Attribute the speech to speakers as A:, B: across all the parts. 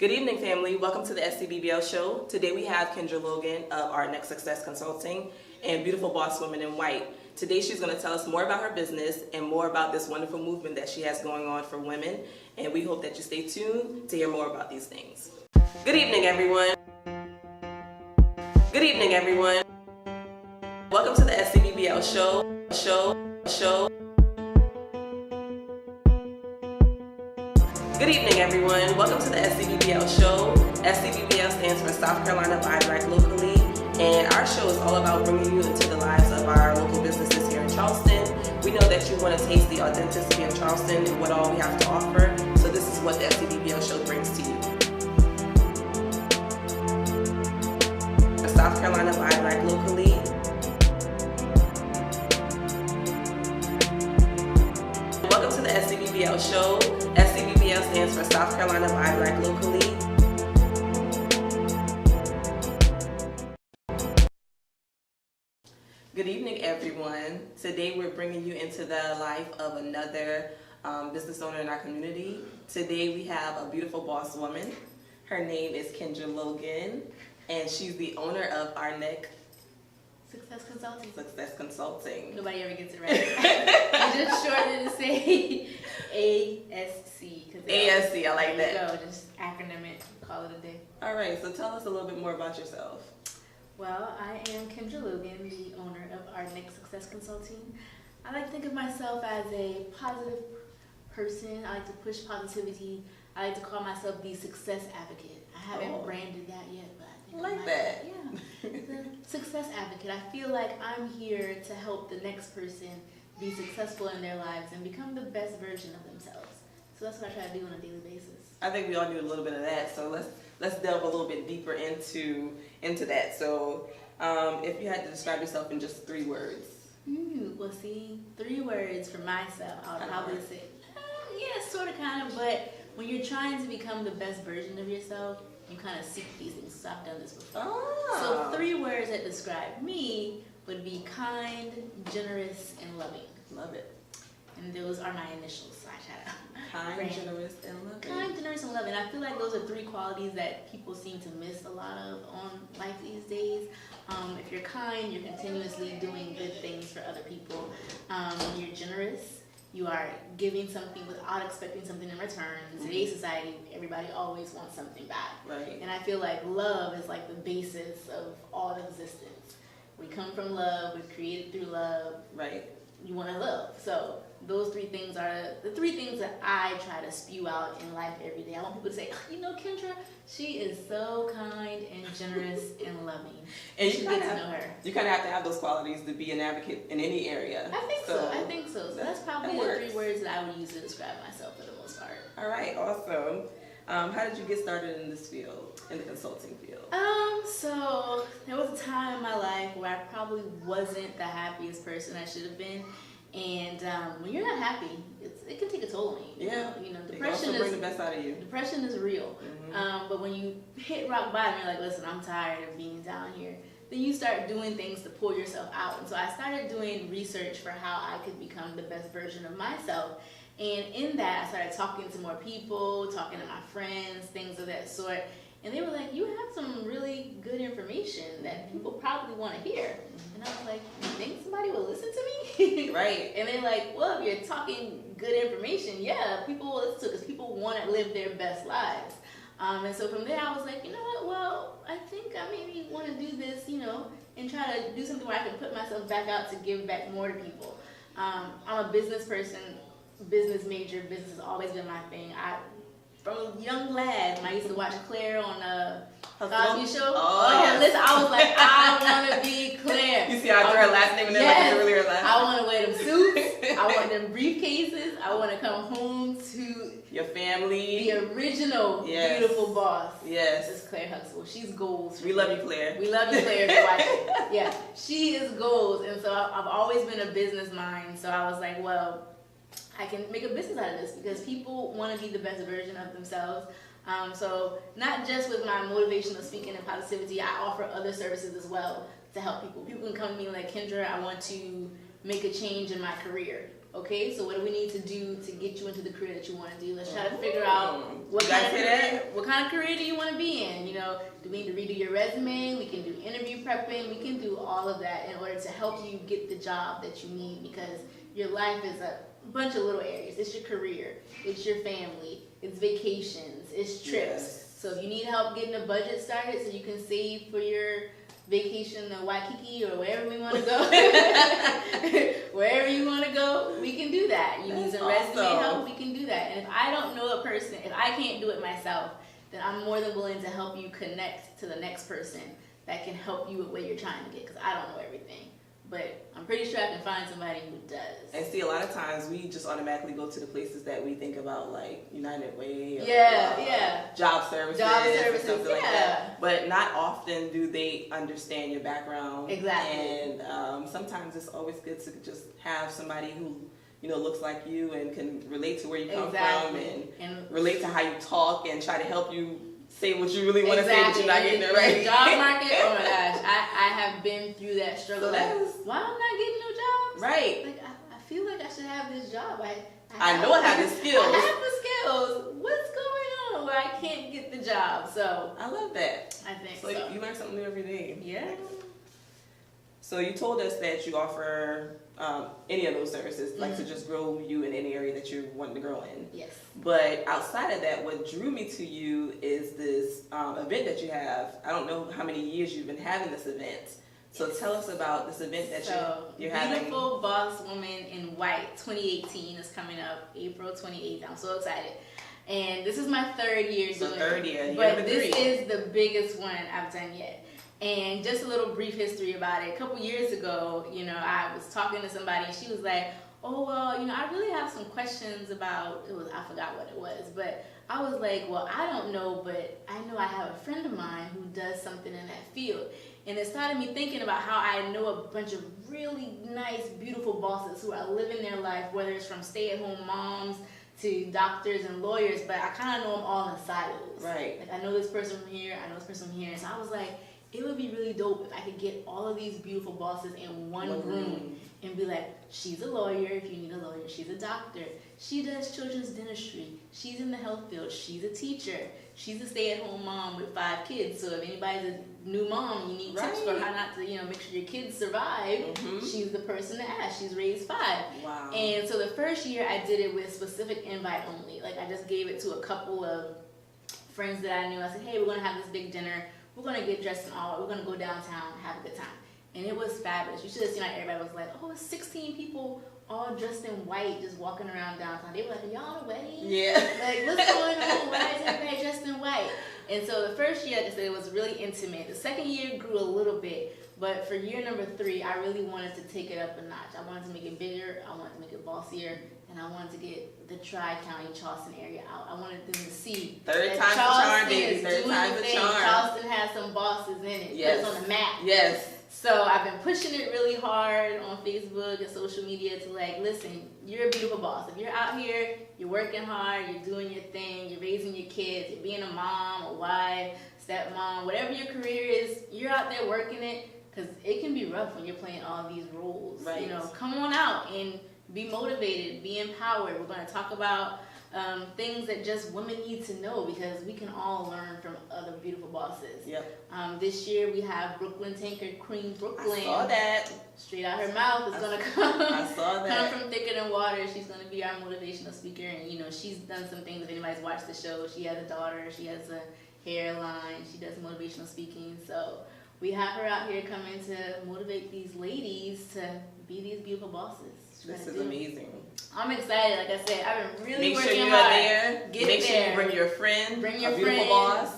A: Good evening, family. Welcome to the SCBBL Show. Today we have Kendra Logan of Ardnek Success Consulting and beautiful boss woman in white. Today she's going to tell us more about her business and more about this wonderful movement that she has going on for women. And we hope that you stay tuned to hear more about these things. Good evening, everyone. Good evening, everyone. Welcome to the SCBBL Show. Good evening, everyone. Welcome to the SCBBL Show. SCBBL stands for South Carolina Buy Black Locally, and our show is all about bringing you into the lives of our local businesses here in Charleston. We know that you want to taste the authenticity of Charleston and what all we have to offer, so this is what the SCBBL Show brings to you. South Carolina Buy Black Locally. Welcome to the SCBBL Show. SCBBL stands for South Carolina Buy Black Locally. Good evening, everyone. Today we're bringing you into the life of another business owner in our community. Today we have a beautiful boss woman. Her name is Kendra Logan, and she's the owner of Ardnek Success Consulting.
B: Nobody ever gets it right. I just shortened to say ASC.
A: ASC, I like that.
B: Go, just acronym it, call it a day.
A: All right, so tell us a little bit more about yourself.
B: Well, I am Kendra Logan, the owner of Ardnek Success Consulting. I like to think of myself as a positive person. I like to push positivity. I like to call myself the success advocate. I haven't branded that yet, but I think
A: that.
B: Yeah, the success advocate. I feel like I'm here to help the next person be successful in their lives and become the best version of themselves. So that's what I try to do on a daily basis.
A: I think we all do a little bit of that. So let's delve a little bit deeper into that. So if you had to describe yourself in just 3 words.
B: Well, see, 3 words for myself. I would probably say, yeah, sort of, kind of. But when you're trying to become the best version of yourself, you kind of seek these things. So I've done this before.
A: Oh.
B: So 3 words that describe me would be kind, generous, and loving.
A: Love it.
B: And those are my initials. So I try to
A: kind, generous, and loving.
B: Kind, generous, and loving. I feel like those are 3 qualities that people seem to miss a lot of on life these days. If you're kind, you're continuously doing good things for other people. When you're generous, you are giving something without expecting something in return. In today's society, everybody always wants something back.
A: Right.
B: And I feel like love is like the basis of all existence. We come from love, we're created through love.
A: Right.
B: You want to love. So those 3 things are the 3 things that I try to spew out in life every day. I want people to say, you know, Kendra, she is so kind and generous and loving.
A: And
B: you get to know her.
A: You kind of have to have those qualities to be an advocate in any area.
B: I think so. So that's probably the 3 words that I would use to describe myself for the most part.
A: All right, awesome. How did you get started in this field, in the consulting field?
B: So there was a time in my life where I probably wasn't the happiest person I should have been. And when you're not happy, it can take a toll on you.
A: Yeah.
B: You know,
A: depression is bring the best out of you.
B: Depression is real. But when you hit rock bottom, you're like, listen, I'm tired of being down here. Then you start doing things to pull yourself out. And so I started doing research for how I could become the best version of myself. And in that, I started talking to more people, talking to my friends, things of that sort. And they were like, you have some really good information that people probably want to hear. And I was like, you think somebody will listen to me?
A: Right.
B: And they're like, well, if you're talking good information, yeah, people will listen to it because people want to live their best lives. And so from there, I was like, you know what, well, I think I maybe want to do this, you know, and try to do something where I can put myself back out to give back more to people. I'm a business person, business major. Business has always been my thing. From a young lad, I used to watch Claire on Cosby Show.
A: Oh,
B: yeah, listen, I was like, I want to be Claire.
A: You see how I threw her last name in there?
B: Yes.
A: Like, really her last name?
B: I want to wear them suits. I want them briefcases. I want to come home to
A: your family.
B: The original beautiful boss.
A: Yes.
B: This is Claire Huxtable. She's goals.
A: We love you, Claire.
B: We love you, Claire, if you're watching. Yeah, she is goals. And so I've always been a business mind. So I was like, well, I can make a business out of this because people want to be the best version of themselves. So not just with my motivational speaking and positivity, I offer other services as well to help people. People can come to me like, Kendra, I want to make a change in my career. Okay, so what do we need to do to get you into the career that you want to do? Let's try to figure out what kind of career do you want to be in? You know, do we need to redo your resume? We can do interview prepping. We can do all of that in order to help you get the job that you need, because your life is a bunch of little areas. It's your career, it's your family, it's vacations, it's trips.
A: Yes.
B: So if you need help getting a budget started so you can save for your vacation to Waikiki or wherever we want to go, wherever you want to go, we can do that. You need some resume help, we can do that. And if I don't know a person, if I can't do it myself, then I'm more than willing to help you connect to the next person that can help you with what you're trying to get, because I don't know everything. But I'm pretty sure I can find somebody who does.
A: And see, a lot of times we just automatically go to the places that we think about, like United Way, or job services, or something like that. But not often do they understand your background.
B: Exactly.
A: And sometimes it's always good to just have somebody who, you know, looks like you and can relate to where you come from and relate to how you talk and try to help you say what you really want to say, but you're not getting it right.
B: The job market, oh my gosh, I have been through that struggle.
A: So that is,
B: why I'm not getting no jobs?
A: Right.
B: Like, I feel like I should have this job.
A: I know I have the skills.
B: I have the skills. What's going on where I can't get the job? So
A: I love that.
B: I think
A: so. You learn something new every day.
B: Yeah.
A: So you told us that you offer any of those services, like to just grow you in any area that you're wanting to grow in.
B: Yes.
A: But outside of that, what drew me to you is this event that you have. I don't know how many years you've been having this event. So tell us about this event that you're having.
B: Beautiful Boss Woman in White 2018 is coming up April 28th. I'm so excited. And this is my third year doing it.
A: Third year.
B: But this is the biggest one I've done yet. And just a little brief history about it. A couple years ago, you know, I was talking to somebody and she was like, oh, well, you know, I really have some questions about, I forgot what it was, but I was like, well, I don't know, but I know I have a friend of mine who does something in that field. And it started me thinking about how I know a bunch of really nice, beautiful bosses who are living their life, whether it's from stay-at-home moms to doctors and lawyers, but I kind of know them all in silos.
A: Right.
B: Like, I know this person from here, I know this person from here. And so I was like, it would be really dope if I could get all of these beautiful bosses in one room and be like, she's a lawyer if you need a lawyer, she's a doctor, she does children's dentistry, she's in the health field, she's a teacher, she's a stay-at-home mom with 5 kids, so if anybody's a new mom, you need tips for how not to, you know, make sure your kids survive, she's the person to ask. She's raised 5.
A: Wow.
B: And so the first year I did it with specific invite only. Like, I just gave it to a couple of friends that I knew. I said, hey, we're going to have this big dinner. We're going to get dressed in all. We're going to go downtown and have a good time. And it was fabulous. You should have seen how everybody was like, oh, it's 16 people all dressed in white just walking around downtown. They were like, are y'all on a wedding?
A: Yeah.
B: Like, what's going on? Why is everybody dressed in white? And so the first year, like I said, it was really intimate. The second year grew a little bit. But for year number 3, I really wanted to take it up a notch. I wanted to make it bigger. I wanted to make it bossier. And I wanted to get the Tri-County Charleston area out. I wanted them to see
A: third time's the charm, baby. Third time's the charm.
B: Charleston has some bosses in it.
A: Yes.
B: Put us on the map.
A: Yes.
B: So I've been pushing it really hard on Facebook and social media to, like, listen, you're a beautiful boss. If you're out here, you're working hard, you're doing your thing, you're raising your kids, you're being a mom, a wife, stepmom, whatever your career is, you're out there working it, because it can be rough when you're playing all these roles.
A: Right.
B: You know, come on out and be motivated, be empowered. We're going to talk about things that just women need to know, because we can all learn from other beautiful bosses.
A: Yep.
B: This year we have Brooklyn Tinker, Queen Brooklyn.
A: I saw that.
B: Straight out her mouth is going to come.
A: I saw that.
B: Come from thicker than water. She's going to be our motivational speaker. And, you know, she's done some things. If anybody's watched the show, she has a daughter. She has a hairline. She does motivational speaking. So we have her out here coming to motivate these ladies to be these beautiful bosses.
A: This is amazing.
B: I'm excited. Like I said, I've been really
A: working hard.
B: Make sure
A: you
B: are
A: there. Make sure you bring your friend.
B: Bring your
A: beautiful boss.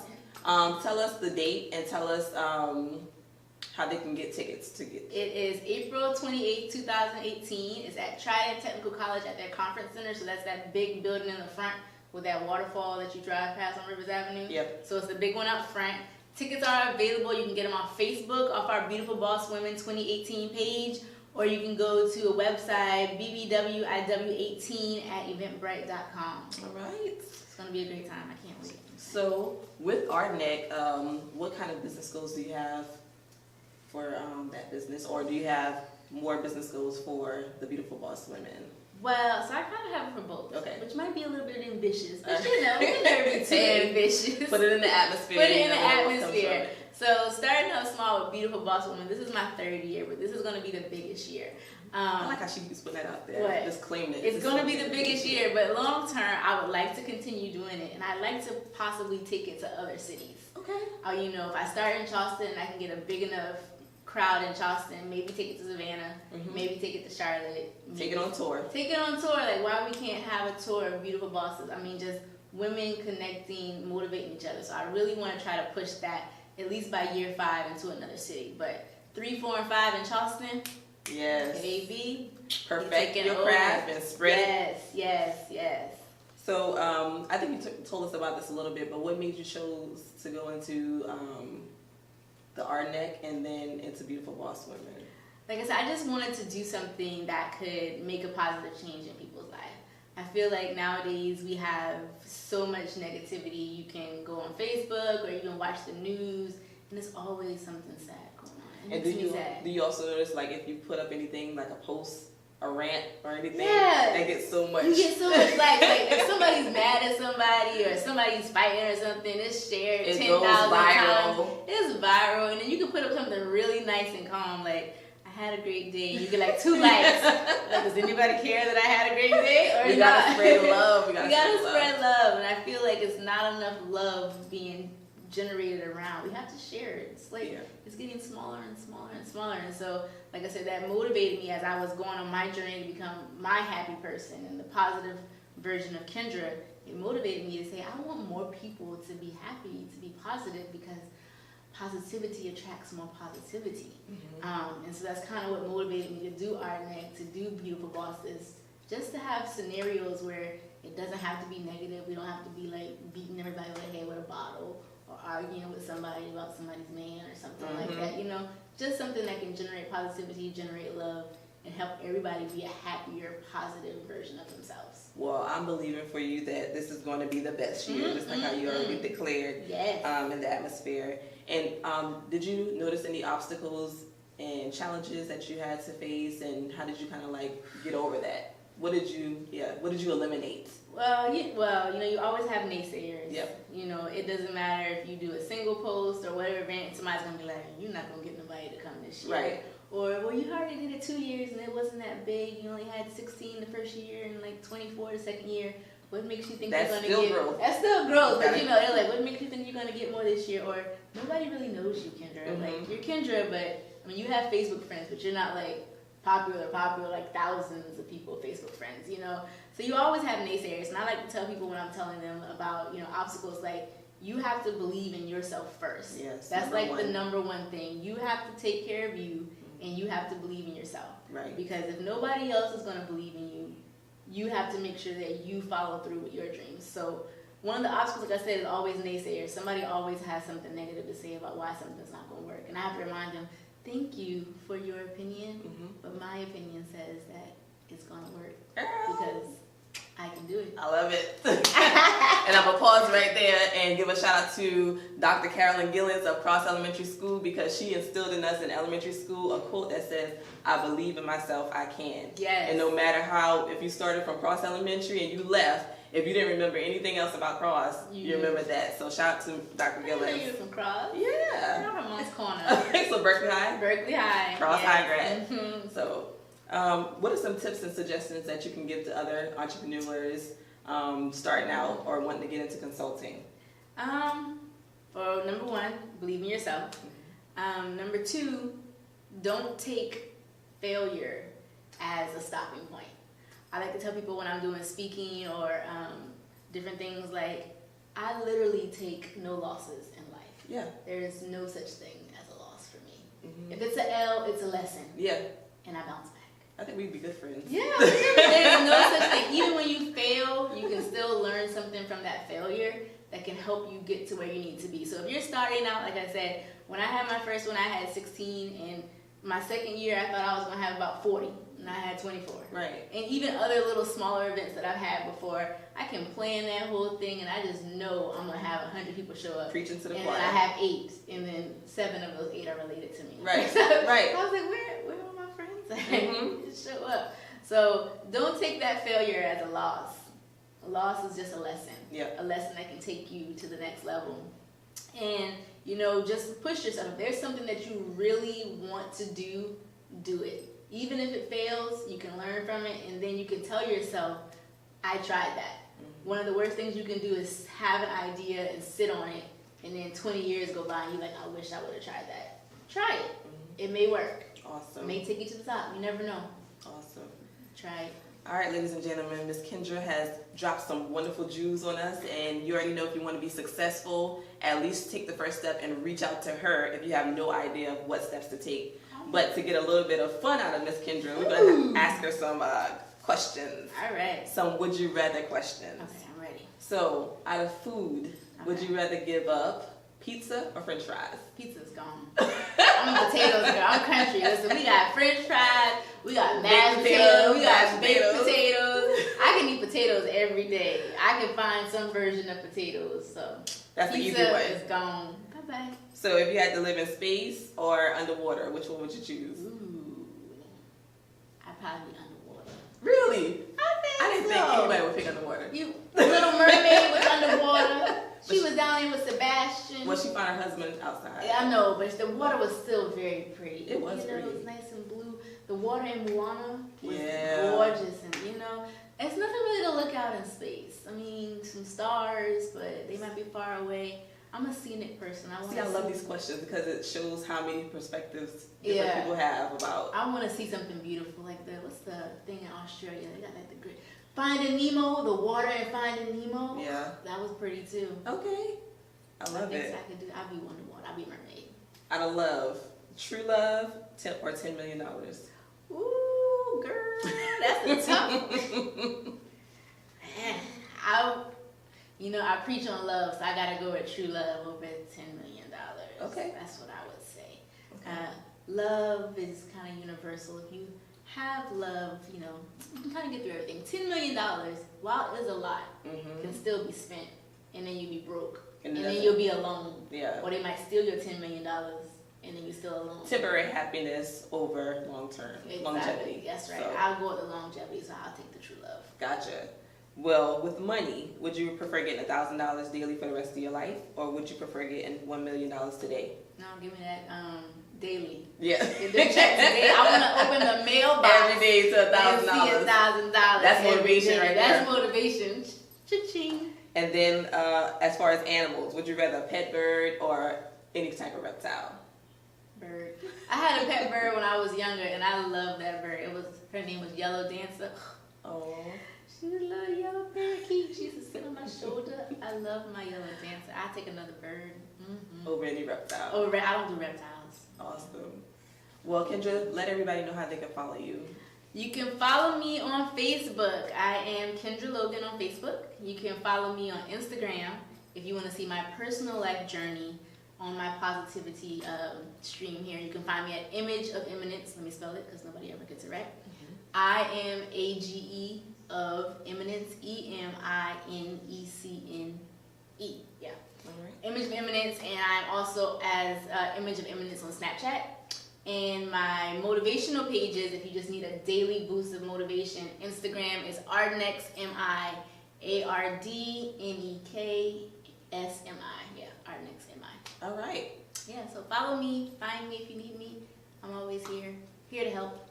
A: Tell us the date and tell us how they can get tickets to get.
B: It is April 28, 2018. It's at Trident Technical College at their conference center. So that's that big building in the front with that waterfall that you drive past on Rivers Avenue.
A: Yep.
B: So it's the big one up front. Tickets are available. You can get them on Facebook off our Beautiful Boss Women 2018 page, or you can go to a website, bbwiw18 at eventbrite.com.
A: All right.
B: It's going to be a great time. I can't wait.
A: So with Ardnek, what kind of business goals do you have for that business? Or do you have more business goals for the Beautiful Boss Women?
B: Well, so I kind of have it for both.
A: Okay.
B: Which might be a little bit ambitious, but you know, we're never too ambitious.
A: Put it in the atmosphere.
B: Put it in the atmosphere. So starting out small with Beautiful Boss Women, this is my 3rd year, but this is going to be the biggest year.
A: I like how she keeps putting that out there.
B: What?
A: Just claim it.
B: It's going to be the biggest year, but long term, I would like to continue doing it, and I'd like to possibly take it to other cities.
A: Okay.
B: You know, if I start in Charleston, I can get a big enough crowd in Charleston, maybe take it to Savannah, maybe take it to Charlotte.
A: Take it on tour.
B: Take it on tour. Like, why we can't have a tour of Beautiful Bosses? I mean, just women connecting, motivating each other. So I really want to try to push that at least by year 5 into another city. But 3, 4, and 5 in Charleston.
A: Yes.
B: Baby.
A: Perfect your craft and spread it.
B: Yes.
A: So I think you told us about this a little bit, but what made you choose to go into the Ardnek and then into Beautiful Boss Women?
B: Like I said, I just wanted to do something that could make a positive change in people's lives. I feel like nowadays we have so much negativity. You can go on Facebook or you can watch the news, and there's always something sad going on.
A: And do you also notice, like, if you put up anything, like a post, a rant or anything, they get so much.
B: You get so much like if somebody's mad at somebody or somebody's fighting or something, it's shared 10,000 times. It's viral, and then you can put up something really nice and calm, like, I had a great day. You get like 2 likes. Like, does anybody care that I had a great day or
A: we
B: not?
A: Gotta spread love. We
B: gotta spread love, and I feel like it's not enough love being generated around. We have to share it. It's like it's getting smaller and smaller and smaller, and so, like I said, that motivated me as I was going on my journey to become my happy person and the positive version of Kendra. It motivated me to say, I want more people to be happy, to be positive, because positivity attracts more positivity. And so that's kind of what motivated me to do Ardnek, to do Beautiful Bosses, just to have scenarios where it doesn't have to be negative. We don't have to be like beating everybody over the head with a bottle or arguing with somebody about somebody's man or something like that. You know, just something that can generate positivity, generate love, and help everybody be a happier, positive version of themselves.
A: Well, I'm believing for you that this is going to be the best year, just like how you already declared in the atmosphere. And did you notice any obstacles and challenges that you had to face, and how did you kind of like get over that? What did you eliminate?
B: Well, you know, you always have naysayers.
A: Yep.
B: You know, it doesn't matter if you do a single post or whatever event, somebody's going to be like, you're not going to get nobody to come this year.
A: Right.
B: Or, well, you already did it 2 years and it wasn't that big. You only had 16 the first year and like 24 the second year. What makes you think you're going to get...
A: Growth.
B: That's still growth. But, you know, they're like, what makes you think you're going to get more this year? Or, nobody really knows you, Kendra. Like, you're Kendra, but, I mean, you have Facebook friends, but you're not like popular, like thousands of people Facebook friends, you know? So you always have naysayers. And I like to tell people when I'm telling them about, you know, obstacles, like, you have to believe in yourself first.
A: Yes.
B: That's like the number one thing. You have to take care of you, and you have to believe in yourself.
A: Right.
B: Because if nobody else is going to believe in you, you have to make sure that you follow through with your dreams. So one of the obstacles, like I said, is always naysayers. Somebody always has something negative to say about why something's not going to work. And I have to remind them, thank you for your opinion, but my opinion says that it's going to work. Because I can do it.
A: I love it. And I'm going to pause right there and give a shout out to Dr. Carolyn Gillens of Cross Elementary School, because she instilled in us in elementary school a quote that says, I believe in myself, I can.
B: Yes.
A: And no matter how, if you started from Cross Elementary and you left, if you didn't remember anything else about Cross, you remember that. So shout out to Dr. Gillens.
B: I know you from Cross.
A: Yeah.
B: You're from Monk's Corner.
A: So Berkeley High?
B: Berkeley High.
A: Cross High grad. So what are some tips and suggestions that you can give to other entrepreneurs starting out or wanting to get into consulting?
B: For number one, believe in yourself. Number two, don't take failure as a stopping point. I like to tell people when I'm doing speaking or different things, like, I literally take no losses in life. Yeah. There is no such thing as a loss for me. If it's an L, it's a lesson. Yeah. And I bounce back. I think we'd be good friends. Yeah. There's no such thing. Even when you fail, you can still learn something from that failure that can help you get to where you need to be. So if you're starting out, like I said, when I had my first one, I had 16, and my second year, I thought I was going to have about 40, and I had 24. Right. And even other little smaller events that I've had before, I can plan that whole thing, and I just know I'm going to have 100 people show up. Preaching to the choir. And I have 8, and then 7 of those 8 are related to me. Right. Right. I was like, where are my friends Just show up. So don't take that failure as a loss. A loss is just a lesson.
A: Yeah.
B: A lesson that can take you to the next level. And, just push yourself. If there's something that you really want to do, do it. Even if it fails, you can learn from it, and then you can tell yourself, I tried that. One of the worst things you can do is have an idea and sit on it, and then 20 years go by and you're like, I wish I would have tried that. Try it. It may work.
A: Awesome.
B: It may take you to the top. You never know.
A: Awesome.
B: Try it.
A: All right, ladies and gentlemen, Miss Kendra has dropped some wonderful jewels on us, and you already know if you want to be successful, at least take the first step and reach out to her if you have no idea of what steps to take. But to get a little bit of fun out of Miss Kendra, we're going to ask her some questions.
B: All right.
A: Some would you rather questions.
B: Okay, I'm ready.
A: So, out of food, would you rather give up pizza or French fries?
B: Pizza's gone. I'm a potatoes girl. I'm country. Listen, we got French fries, we got mashed potatoes, we got baked potatoes. I can eat potatoes every day. I can find some version of potatoes. So
A: that's the easy
B: pizza
A: way.
B: is gone. Bye bye.
A: So if you had to live in space or underwater, which one would you choose?
B: Ooh, I'd probably be underwater.
A: Really? I didn't think
B: so.
A: anybody would pick underwater.
B: Little Mermaid was underwater. She was down there with Sebastian.
A: Well, she found her husband outside.
B: Yeah, I know, but the water was still very pretty.
A: It was pretty.
B: It was nice and blue. The water in Moana was
A: Yeah.
B: gorgeous, and it's nothing really to look out in space. I mean, some stars, but they might be far away. I'm a scenic person.
A: I love these questions because it shows how many perspectives different people have about.
B: I want to see something beautiful, like what's the thing in Australia? They got like the great Finding Nemo, the water in Finding Nemo.
A: Yeah.
B: That was pretty too.
A: Okay. I love it.
B: I could do. I'd be Wonderwater. I'd be Mermaid.
A: Out of love, true love, or $10 million.
B: Ooh, girl, that's a tough one. Man, I preach on love, so I gotta go with true love over $10 million.
A: Okay.
B: That's what I would say.
A: Okay.
B: Love is kind of universal. If you have love, you can kind of get through everything. $10 million, while it is a lot, can still be spent, and then you be broke, and then you'll be alone.
A: Yeah.
B: Or they might steal your $10 million, and then you're still alone.
A: Temporary happiness over long-term longevity.
B: That's right.
A: So.
B: I'll go with the longevity, so I'll take the true love.
A: Gotcha. Well, with money, would you prefer getting $1,000 daily for the rest of your life, or would you prefer getting $1 million today?
B: No, give me that daily.
A: Yeah.
B: Get the check today. I want to open the mailbox
A: every day to $1,000.
B: $1,000.
A: That's motivation right there.
B: That's motivation. Cha-ching.
A: And then, as far as animals, would you rather a pet bird or any type of reptile?
B: Bird. I had a pet bird when I was younger, and I loved that bird. Her name was Yellow Dancer.
A: Oh.
B: She was a little yellow parakeet. She used to sit on my shoulder. I love my Yellow Dancer. I take another bird.
A: Over any reptile.
B: I don't do reptiles.
A: Awesome. Well, Kendra, let everybody know how they can follow you.
B: You can follow me on Facebook. I am Kendra Logan on Facebook. You can follow me on Instagram if you want to see my personal life journey on my positivity stream here. You can find me at Image of Eminence. Let me spell it because nobody ever gets it right. I am AGE of Eminence, EMINECNE. Yeah.
A: Right.
B: Image of Eminence, and I'm also as Image of Eminence on Snapchat. And my motivational pages, if you just need a daily boost of motivation, Instagram is Ardnek, MIARDNEKSMI. Yeah, Ardnek, MI.
A: All right.
B: Yeah, so follow me, find me if you need me. I'm always here to help.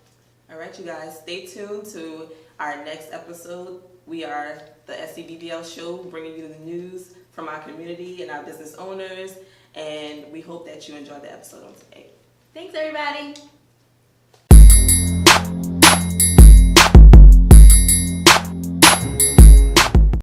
A: All right, you guys, stay tuned to our next episode. We are the SCBBL Show, bringing you the news from our community and our business owners, and we hope that you enjoyed the episode on today.
B: Thanks, everybody.